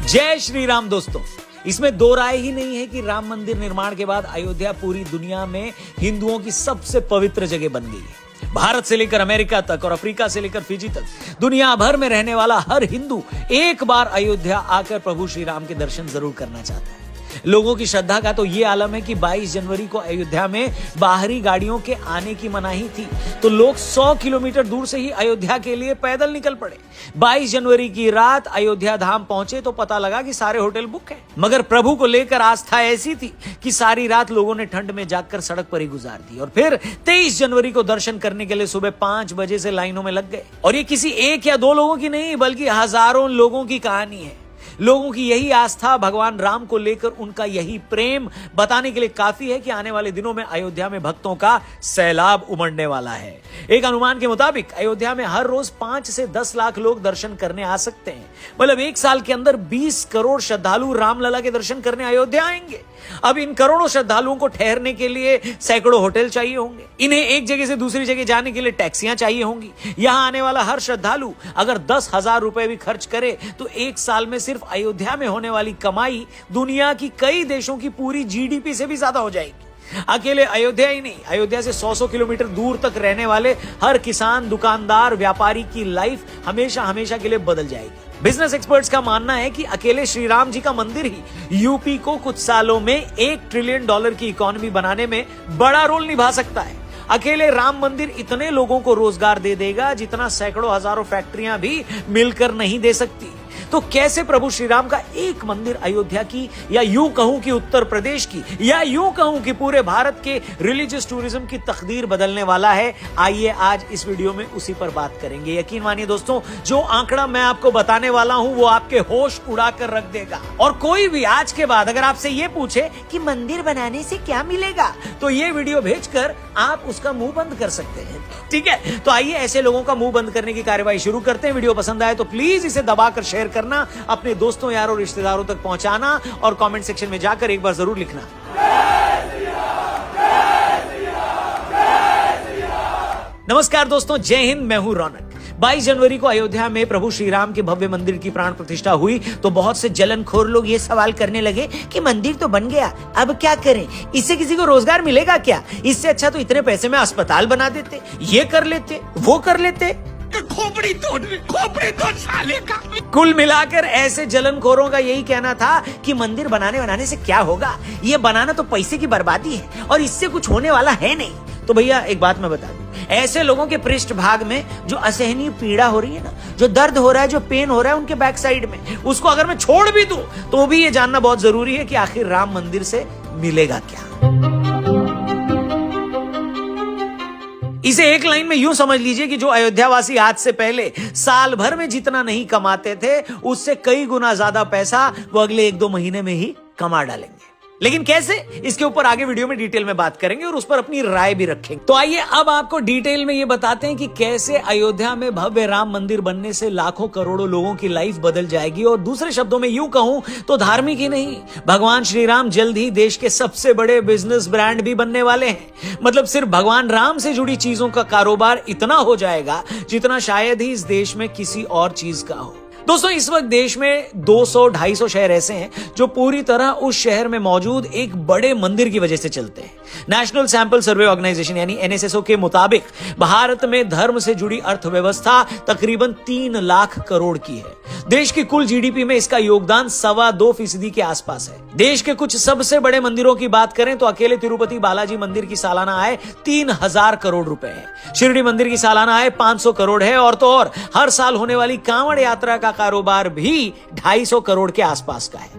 जय श्री राम दोस्तों, इसमें दो राय ही नहीं है कि राम मंदिर निर्माण के बाद अयोध्या पूरी दुनिया में हिंदुओं की सबसे पवित्र जगह बन गई है। भारत से लेकर अमेरिका तक और अफ्रीका से लेकर फिजी तक दुनिया भर में रहने वाला हर हिंदू एक बार अयोध्या आकर प्रभु श्री राम के दर्शन जरूर करना चाहता है। लोगों की श्रद्धा का तो ये आलम है कि 22 जनवरी को अयोध्या में बाहरी गाड़ियों के आने की मनाही थी, तो लोग 100 किलोमीटर दूर से ही अयोध्या के लिए पैदल निकल पड़े। 22 जनवरी की रात अयोध्या धाम पहुंचे तो पता लगा कि सारे होटल बुक हैं। मगर प्रभु को लेकर आस्था ऐसी थी कि सारी रात लोगों ने ठंड में जागकर सड़क पर ही गुजार दी और फिर 23 जनवरी को दर्शन करने के लिए सुबह 5 बजे से लाइनों में लग गए। और ये किसी एक या दो लोगों की नहीं बल्कि हजारों लोगों की कहानी है। लोगों की यही आस्था, भगवान राम को लेकर उनका यही प्रेम बताने के लिए काफी है कि आने वाले दिनों में अयोध्या में भक्तों का सैलाब उमड़ने वाला है। एक अनुमान के मुताबिक अयोध्या में हर रोज 5 से 10 लाख लोग दर्शन करने आ सकते हैं। मतलब एक साल के अंदर 20 करोड़ श्रद्धालु रामलला के दर्शन करने अयोध्या आएंगे। अब इन करोड़ों श्रद्धालुओं को ठहरने के लिए सैकड़ों होटल चाहिए होंगे। इन्हें एक जगह से दूसरी जगह जाने के लिए टैक्सियां चाहिए होंगी। यहां आने वाला हर श्रद्धालु अगर 10,000 रुपए भी खर्च करे तो एक साल में सिर्फ अयोध्या में होने वाली कमाई दुनिया की कई देशों की पूरी जीडीपी से भी ज्यादा हो जाएगी। अकेले अयोध्या ही नहीं, अयोध्या से 100 किलोमीटर दूर तक रहने वाले हर किसान, दुकानदार, व्यापारी की लाइफ हमेशा हमेशा के लिए बदल जाएगी। बिजनेस एक्सपर्ट्स का मानना है कि अकेले श्री राम जी का मंदिर ही यूपी को कुछ सालों में $1 ट्रिलियन की इकोनॉमी बनाने में बड़ा रोल निभा सकता है। अकेले राम मंदिर इतने लोगों को रोजगार दे देगा जितना सैकड़ों हजारों फैक्ट्रियां भी मिलकर नहीं दे सकती। तो कैसे प्रभु श्री राम का एक मंदिर अयोध्या की, या यूं कहूं कि उत्तर प्रदेश की, या यूं कहूं कि पूरे भारत के रिलीजियस टूरिज्म की तकदीर बदलने वाला है? आइए आज इस वीडियो में उसी पर बात करेंगे। यकीन मानिए दोस्तों, जो आंकड़ा मैं आपको बताने वाला हूं वो आपके होश उड़ा कर रख देगा। और कोई भी आज के बाद अगर आपसे ये पूछे कि मंदिर बनाने से क्या मिलेगा, तो ये वीडियो भेजकर आप उसका मुंह बंद कर सकते हैं। ठीक है, तो आइए ऐसे लोगों का मुंह बंद करने की कार्यवाही शुरू करते हैं। वीडियो पसंद आए तो प्लीज इसे दबाकर शेयर करना, अपने दोस्तों, यारों, रिश्तेदारों तक पहुंचाना और कमेंट सेक्शन में जाकर एक बार जरूर लिखना। नमस्कार दोस्तों, जय हिंद, मैं हूं रौनक। 22 जनवरी को अयोध्या में प्रभु श्री राम के भव्य मंदिर की प्राण प्रतिष्ठा हुई तो बहुत से जलनखोर लोग ये सवाल करने लगे कि मंदिर तो बन गया, अब क्या करें? इससे किसी को रोजगार मिलेगा क्या? इससे अच्छा तो इतने पैसे में अस्पताल बना देते, ये कर लेते, वो कर लेते। खोपड़ी तोड़ साले का। कुल मिलाकर ऐसे जलनखोरों का यही कहना था कि मंदिर बनाने से क्या होगा, ये बनाना तो पैसे की बर्बादी है और इससे कुछ होने वाला है नहीं। तो भैया एक बात मैं बता दूं, ऐसे लोगों के पृष्ठ भाग में जो असहनीय पीड़ा हो रही है ना, जो दर्द हो रहा है, जो पेन हो रहा है उनके बैक साइड में, उसको अगर मैं छोड़ भी दूं तो भी ये जानना बहुत जरूरी है कि आखिर राम मंदिर से मिलेगा क्या। इसे एक लाइन में यूं समझ लीजिए कि जो अयोध्यावासी आज से पहले साल भर में जितना नहीं कमाते थे उससे कई गुना ज्यादा पैसा वो अगले 1-2 महीने में ही कमा डालेंगे। लेकिन कैसे, इसके ऊपर आगे वीडियो में डिटेल में बात करेंगे और उस पर अपनी राय भी रखेंगे। तो आइए अब आपको डिटेल में ये बताते हैं कि कैसे अयोध्या में भव्य राम मंदिर बनने से लाखों करोड़ों लोगों की लाइफ बदल जाएगी। और दूसरे शब्दों में यूं कहूं तो धार्मिक ही नहीं, भगवान श्री राम जल्द ही देश के सबसे बड़े बिजनेस ब्रांड भी बनने वाले हैं। मतलब सिर्फ भगवान राम से जुड़ी चीजों का कारोबार इतना हो जाएगा जितना शायद ही इस देश में किसी और चीज का हो। दोस्तों, इस वक्त देश में 200-250 शहर ऐसे हैं जो पूरी तरह उस शहर में मौजूद एक बड़े मंदिर की वजह से चलते हैं। नेशनल सैंपल सर्वे ऑर्गेनाइजेशन यानी NSSO के मुताबिक भारत में धर्म से जुड़ी अर्थव्यवस्था तकरीबन 3 लाख करोड़ की है। देश की कुल जीडीपी में इसका योगदान 2.25% के आसपास है। देश के कुछ सबसे बड़े मंदिरों की बात करें तो अकेले तिरुपति बालाजी मंदिर की सालाना आय 3000 करोड़ रुपए है। शिरडी मंदिर की सालाना आय 500 करोड़ है। और तो और हर साल होने वाली कांवड़ यात्रा का कारोबार भी 250 करोड़ के आसपास का है।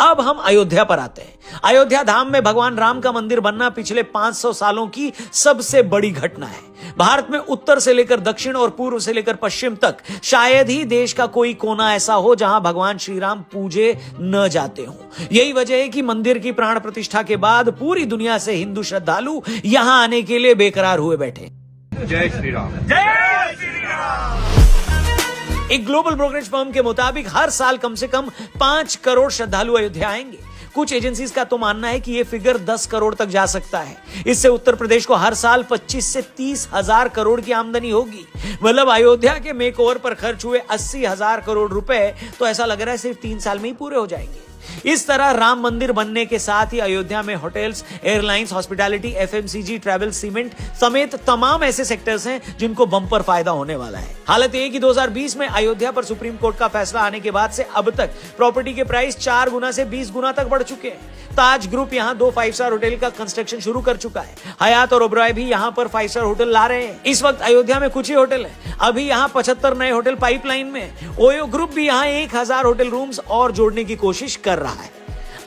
अब हम अयोध्या पर आते हैं। अयोध्या धाम में भगवान राम का मंदिर बनना पिछले 500 सालों की सबसे बड़ी घटना है। भारत में उत्तर से लेकर दक्षिण और पूर्व से लेकर पश्चिम तक शायद ही देश का कोई कोना ऐसा हो जहां भगवान श्री राम पूजे न जाते हों। यही वजह है कि मंदिर की प्राण प्रतिष्ठा के बाद पूरी दुनिया से हिंदू श्रद्धालु यहां आने के लिए बेकरार हुए बैठे। जय श्री राम। जय श्री राम। एक ग्लोबल ब्रोकरेज फर्म के मुताबिक हर साल कम से कम 5 करोड़ श्रद्धालु अयोध्या आएंगे। कुछ एजेंसीज का तो मानना है कि यह फिगर 10 करोड़ तक जा सकता है। इससे उत्तर प्रदेश को हर साल 25 से 30 हजार करोड़ की आमदनी होगी। मतलब अयोध्या के मेकओवर पर खर्च हुए 80 हजार करोड़ रुपए तो ऐसा लग रहा है सिर्फ 3 साल में ही पूरे हो जाएंगे। इस तरह राम मंदिर बनने के साथ ही अयोध्या में hotels, airlines, hospitality, FMCG, travel, cement समेत तमाम ऐसे सेक्टर्स हैं जिनको बम्पर फायदा होने वाला है। हालत यह कि 2020 में अयोध्या पर सुप्रीम कोर्ट का फैसला आने के बाद से अब तक प्रॉपर्टी के प्राइस 4 गुना से 20 गुना तक बढ़ चुके हैं। ताज ग्रुप यहां 2 5 स्टार होटल का कंस्ट्रक्शन शुरू कर चुका है। हयात और ओबरॉय भी यहां पर 5 स्टार होटल ला रहे हैं। इस वक्त अयोध्या में कुछ ही होटल है, अभी यहां 75 नए होटल पाइपलाइन में। ओयो ग्रुप भी यहां 1000 होटल रूम्स और जोड़ने की कोशिश कर रहा है।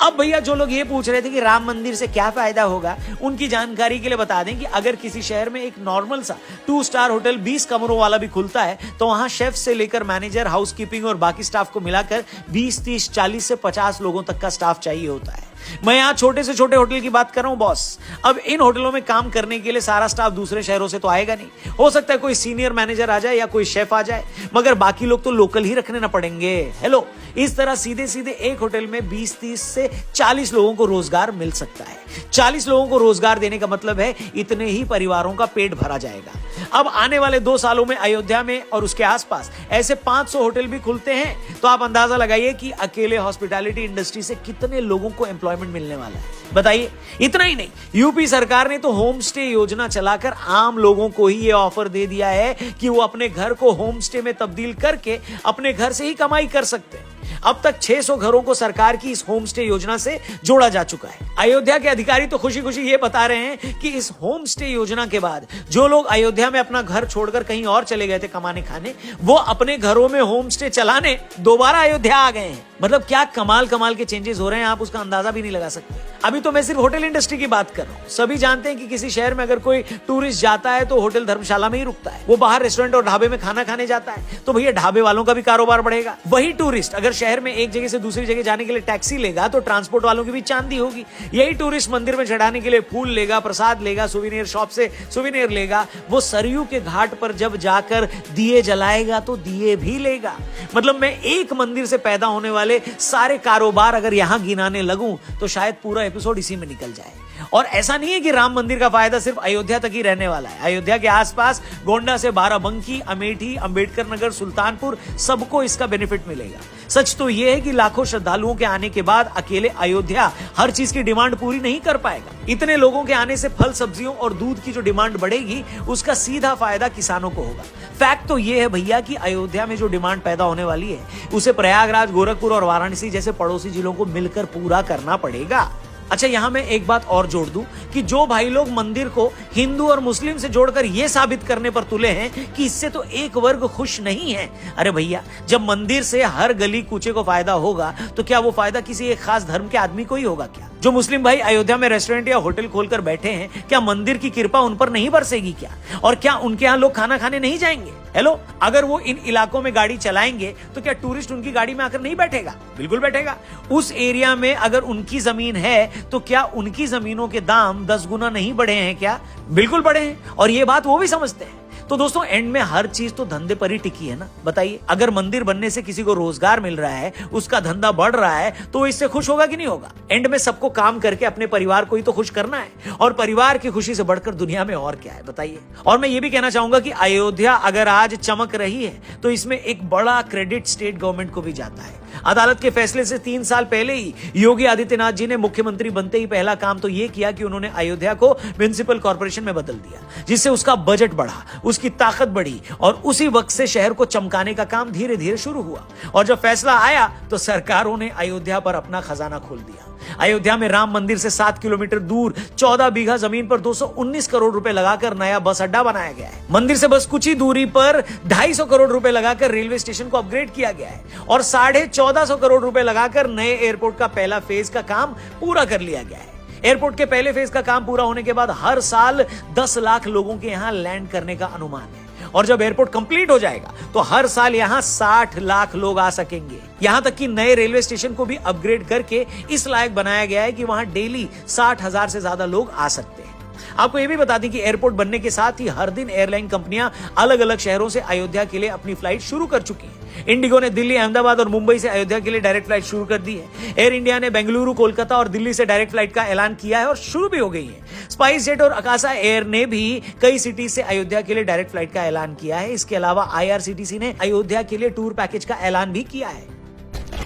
अब भैया जो लोग ये पूछ रहे थे कि राम मंदिर से क्या फायदा होगा, उनकी जानकारी के लिए बता दें कि अगर किसी शहर में एक नॉर्मल सा 2 स्टार होटल 20 कमरों वाला भी खुलता है तो वहां शेफ से लेकर मैनेजर, हाउसकीपिंग और बाकी स्टाफ को मिलाकर 20, 30, 40 से 50 लोगों तक का स्टाफ चाहिए होता है। मैं यहाँ छोटे से छोटे होटल की बात कर रहा हूं बॉस। अब इन होटलों में काम करने के लिए सारा स्टाफ दूसरे शहरों से तो आएगा नहीं। हो सकता है कोई सीनियर मैनेजर आ जाए या कोई शेफ आ जाए, मगर बाकी लोग तो लोकल ही रखने ना पड़ेंगे। हेलो, इस तरह सीधे सीधे एक होटल में 20, 30 से 40 लोगों को रोजगार मिल सकता है। 40 लोगों को रोजगार देने का मतलब है इतने ही परिवारों का पेट भरा जाएगा। अब आने वाले 2 सालों में अयोध्या में और उसके आसपास ऐसे 500 होटल भी खुलते हैं तो आप अंदाजा लगाइए कि अकेले हॉस्पिटैलिटी इंडस्ट्री से कितने लोगों को एम्प्लॉयमेंट मिलने वाला है। बताइए। इतना ही नहीं, यूपी सरकार ने तो होम स्टे योजना चलाकर आम लोगों को ही यह ऑफर दे दिया है कि वो अपने घर को होम स्टे में तब्दील करके अपने घर से ही कमाई कर सकते हैं। अब तक 600 घरों को सरकार की इस होम स्टे योजना से जोड़ा जा चुका है। अयोध्या के अधिकारी तो खुशी खुशी ये बता रहे हैं कि इस होम स्टे योजना के बाद जो लोग अयोध्या में अपना घर छोड़कर कहीं और चले गए थे कमाने खाने, वो अपने घरों में होम स्टे चलाने दोबारा अयोध्या आ गए हैं। मतलब क्या कमाल कमाल के चेंजेस हो रहे हैं, आप उसका अंदाजा भी नहीं लगा सकते। अभी तो मैं सिर्फ होटल इंडस्ट्री की बात कर रहा हूं। सभी जानते हैं कि किसी शहर में अगर कोई टूरिस्ट जाता है तो होटल धर्मशाला में ही रुकता है, वो बाहर रेस्टोरेंट और ढाबे में खाना खाने जाता है, तो भैया ढाबे वालों का भी कारोबार बढ़ेगा। वही टूरिस्ट अगर शहर में एक जगह से दूसरी जगह जाने के लिए टैक्सी लेगा तो ट्रांसपोर्ट वालों की भी चांदी होगी। यही टूरिस्ट मंदिर में चढ़ाने के लिए फूल लेगा, प्रसाद लेगा, सुवेनियर शॉप से सुवेनियर लेगा, वो सरयू के घाट पर जब जाकर दिए जलाएगा तो दिए भी लेगा। मतलब मैं एक मंदिर से पैदा होने वाले सारे कारोबार अगर यहां गिनाने लगूं तो शायद पूरा एपिसोड इसी में निकल जाए। और ऐसा नहीं है कि राम मंदिर का फायदा सिर्फ अयोध्या तक ही रहने वाला है। अयोध्या के आसपास गोंडा से बाराबंकी, अमेठी, अंबेडकर नगर, सुल्तानपुर, सबको इसका बेनिफिट मिलेगा। सच तो यह है कि लाखों श्रद्धालुओं के आने के बाद अकेले अयोध्या हर चीज की डिमांड पूरी नहीं कर पाएगा। इतने लोगों के आने से फल, सब्जियों और दूध की जो डिमांड बढ़ेगी उसका सीधा फायदा किसानों को होगा। फैक्ट तो यह है भैया कि अयोध्या में जो डिमांड पैदा होने वाली है उसे प्रयागराज, गोरखपुर और वाराणसी जैसे पड़ोसी जिलों को मिलकर पूरा करना पड़ेगा। अच्छा, यहां मैं एक बात और जोड़ दूं कि जो भाई लोग मंदिर को हिंदू और मुस्लिम से जोड़कर यह साबित करने पर तुले हैं कि इससे तो एक वर्ग खुश नहीं है, अरे भैया, जब मंदिर से हर गली कूचे को फायदा होगा तो क्या वो फायदा किसी एक खास धर्म के आदमी को ही होगा क्या? जो मुस्लिम भाई अयोध्या में रेस्टोरेंट या होटल खोलकर बैठे हैं, क्या मंदिर की कृपा उन पर नहीं बरसेगी क्या? और क्या उनके यहां लोग खाना खाने नहीं जाएंगे? हेलो, अगर वो इन इलाकों में गाड़ी चलाएंगे तो क्या टूरिस्ट उनकी गाड़ी में आकर नहीं बैठेगा? बिल्कुल बैठेगा। उस एरिया में अगर उनकी जमीन है तो क्या उनकी जमीनों के दाम 10 गुना नहीं बढ़े हैं क्या? बिल्कुल बढ़े हैं, और ये बात वो भी समझते हैं। तो दोस्तों, एंड में हर चीज तो धंधे पर ही टिकी है ना। बताइए, अगर मंदिर बनने से किसी को रोजगार मिल रहा है, उसका धंधा बढ़ रहा है, तो इससे खुश होगा कि नहीं होगा? एंड में सबको काम करके अपने परिवार को ही तो खुश करना है, और परिवार की खुशी से बढ़कर दुनिया में और क्या है, बताइए। और मैं ये भी कहना चाहूंगा कि अयोध्या अगर आज चमक रही है तो इसमें एक बड़ा क्रेडिट स्टेट गवर्नमेंट को भी जाता है। अदालत के फैसले से 3 साल पहले ही योगी आदित्यनाथ जी ने मुख्यमंत्री बनते ही पहला काम तो यह किया कि उन्होंने अयोध्या को म्युनिसिपल कॉर्पोरेशन में बदल दिया, जिससे उसका बजट बढ़ा, उसकी ताकत बढ़ी, और उसी वक्त से शहर को चमकाने का काम धीरे धीरे शुरू हुआ। और जब फैसला आया तो सरकारों ने अयोध्या पर अपना खजाना खोल दिया। अयोध्या में राम मंदिर से 7 किलोमीटर दूर 14 बीघा जमीन पर 219 करोड़ रुपए लगाकर नया बस अड्डा बनाया गया है। मंदिर से बस कुछ ही दूरी पर 250 करोड़ रुपए लगाकर रेलवे स्टेशन को अपग्रेड किया गया है, और 1450 करोड़ रुपए लगाकर नए एयरपोर्ट का पहला फेज का काम पूरा कर लिया गया है। एयरपोर्ट के पहले फेज का काम पूरा होने के बाद हर साल 10 लाख लोगों के यहां लैंड करने का अनुमान है, और जब एयरपोर्ट कंप्लीट हो जाएगा तो हर साल यहां 60 लाख लोग आ सकेंगे। यहां तक कि नए रेलवे स्टेशन को भी अपग्रेड करके इस लायक बनाया गया है कि वहां डेली 60,000 से ज्यादा लोग आ सकते हैं। आपको यह भी बता दें कि एयरपोर्ट बनने के साथ ही हर दिन एयरलाइन कंपनियां अलग अलग शहरों से अयोध्या के लिए अपनी फ्लाइट शुरू कर चुकी हैं। इंडिगो ने दिल्ली, अहमदाबाद और मुंबई से अयोध्या के लिए डायरेक्ट फ्लाइट शुरू कर दी है। एयर इंडिया ने बेंगलुरु, कोलकाता और दिल्ली से डायरेक्ट फ्लाइट का ऐलान किया है और शुरू भी हो गई है। स्पाइस जेट और अकाशा एयर ने भी कई सिटी से अयोध्या के लिए डायरेक्ट फ्लाइट का ऐलान किया है। इसके अलावा IRCTC ने अयोध्या के लिए टूर पैकेज का ऐलान भी किया है।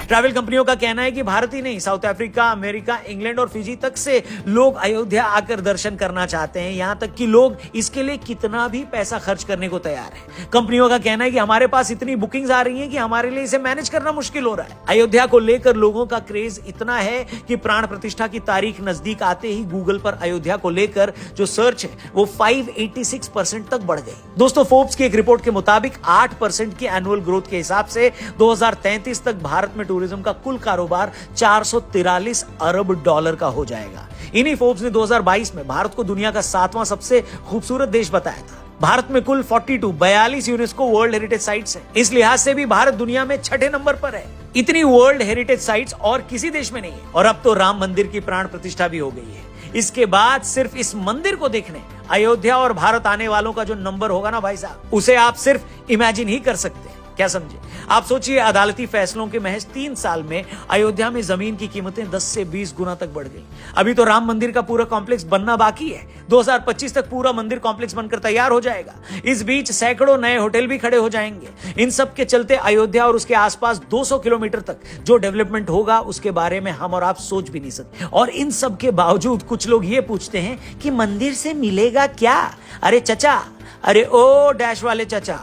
ट्रैवल कंपनियों का कहना है कि भारत ही नहीं, साउथ अफ्रीका, अमेरिका, इंग्लैंड और फिजी तक से लोग अयोध्या आकर दर्शन करना चाहते हैं। यहां तक कि लोग इसके लिए कितना भी पैसा खर्च करने को तैयार है। कंपनियों का कहना है कि हमारे पास इतनी बुकिंग्स आ रही हैं कि हमारे लिए इसे मैनेज करना मुश्किल हो रहा है। अयोध्या को लेकर लोगों का क्रेज इतना है कि प्राण प्रतिष्ठा की तारीख नजदीक आते ही गूगल पर अयोध्या को लेकर जो सर्च है वो 586% तक बढ़ गई। दोस्तों, फोर्ब्स की एक रिपोर्ट के मुताबिक 8% की एनुअल ग्रोथ के हिसाब से 2033 तक भारत में टूरिज्म का कुल कारोबार 443 अरब डॉलर का हो जाएगा। इन्हीं फोर्ब्स ने 2022 में भारत को दुनिया का 7वां सबसे खूबसूरत देश बताया था। भारत में कुल 42 यूनेस्को वर्ल्ड हेरिटेज साइट्स हैं। इस लिहाज से भी भारत दुनिया में 6ठे नंबर पर है। इतनी वर्ल्ड हेरिटेज साइट्स और किसी देश में नहीं है। और अब तो राम मंदिर की प्राण प्रतिष्ठा भी हो गई है। इसके बाद सिर्फ इस मंदिर को देखने अयोध्या और भारत आने वालों का जो नंबर होगा ना भाई साहब, उसे आप सिर्फ इमेजिन ही कर सकते हैं। क्या समझे? आप सोचिए, अदालती फैसलों के महज 3 साल में अयोध्या में जमीन की कीमतें 10 से 20 गुना तक बढ़ गई। अभी तो राम मंदिर का पूरा कॉम्प्लेक्स बनना बाकी है। 2025 तक पूरा मंदिर कॉम्प्लेक्स बनकर तैयार हो जाएगा। इस बीच सैकड़ों नए होटल भी खड़े हो जाएंगे। इन सब के चलते अयोध्या और उसके आसपास 200 किलोमीटर तक जो डेवलपमेंट होगा उसके बारे में हम और आप सोच भी नहीं सकते। और इन सब के बावजूद कुछ लोग ये पूछते हैं कि मंदिर से मिलेगा क्या? अरे चचा, अरे ओ डैश वाले चचा,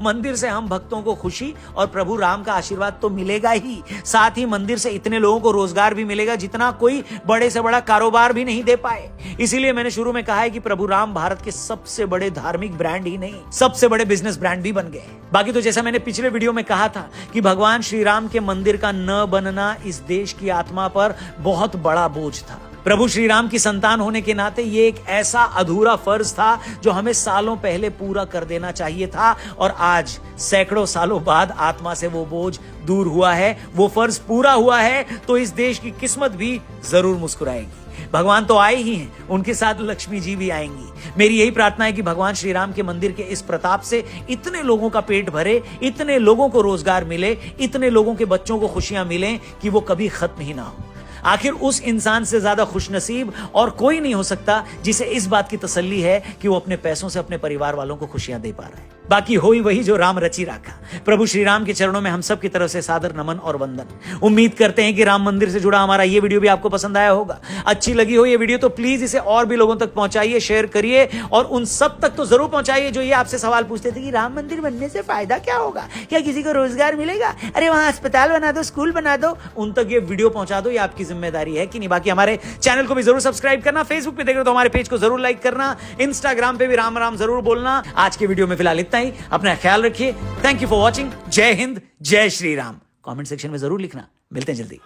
मंदिर से हम भक्तों को खुशी और प्रभु राम का आशीर्वाद तो मिलेगा ही, साथ ही मंदिर से इतने लोगों को रोजगार भी मिलेगा जितना कोई बड़े से बड़ा कारोबार भी नहीं दे पाए। इसीलिए मैंने शुरू में कहा है कि प्रभु राम भारत के सबसे बड़े धार्मिक ब्रांड ही नहीं, सबसे बड़े बिजनेस ब्रांड भी बन गए। बाकी तो जैसा मैंने पिछले वीडियो में कहा था कि भगवान श्री राम के मंदिर का न बनना इस देश की आत्मा पर बहुत बड़ा बोझ था। प्रभु श्री राम की संतान होने के नाते ये एक ऐसा अधूरा फर्ज था जो हमें सालों पहले पूरा कर देना चाहिए था। और आज सैकड़ों सालों बाद आत्मा से वो बोझ दूर हुआ है, वो फर्ज पूरा हुआ है, तो इस देश की किस्मत भी जरूर मुस्कुराएगी। भगवान तो आए ही हैं, उनके साथ लक्ष्मी जी भी आएंगी। मेरी यही प्रार्थना है कि भगवान श्री राम के मंदिर के इस प्रताप से इतने लोगों का पेट भरे, इतने लोगों को रोजगार मिले, इतने लोगों के बच्चों को खुशियां मिलें कि वो कभी खत्म ही ना हो। आखिर उस इंसान से ज्यादा खुशनसीब और कोई नहीं हो सकता जिसे इस बात की तसल्ली है कि वो अपने पैसों से अपने परिवार वालों को खुशियां दे पा रहा है। बाकी हो ही वही जो राम रची राखा। प्रभु श्री राम के चरणों में हम सब की तरफ से सादर नमन और वंदन। उम्मीद करते हैं कि राम मंदिर से जुड़ा हमारा ये वीडियो भी आपको पसंद आया होगा। अच्छी लगी हो ये वीडियो तो प्लीज इसे और भी लोगों तक पहुंचाइए, शेयर करिए और उन सब तक तो जरूर पहुंचाइए जो ये आपसे सवाल पूछते थे कि राम मंदिर बनने से फायदा क्या होगा, क्या किसी को रोजगार मिलेगा, अरे वहां अस्पताल बना दो, स्कूल बना दो। उन तक ये वीडियो पहुंचा दो, ये आपकी जिम्मेदारी है कि नहीं। बाकी हमारे चैनल को भी जरूर सब्सक्राइब करना, फेसबुक पे देख रहे हो तो हमारे पेज को जरूर लाइक करना, इंस्टाग्राम पे भी राम राम जरूर बोलना। आज के वीडियो में फिलहाल इतना ही, अपना ख्याल रखिए। Thank you for watching. जय हिंद, जय श्री राम। कमेंट सेक्शन में जरूर लिखना। मिलते हैं जल्दी।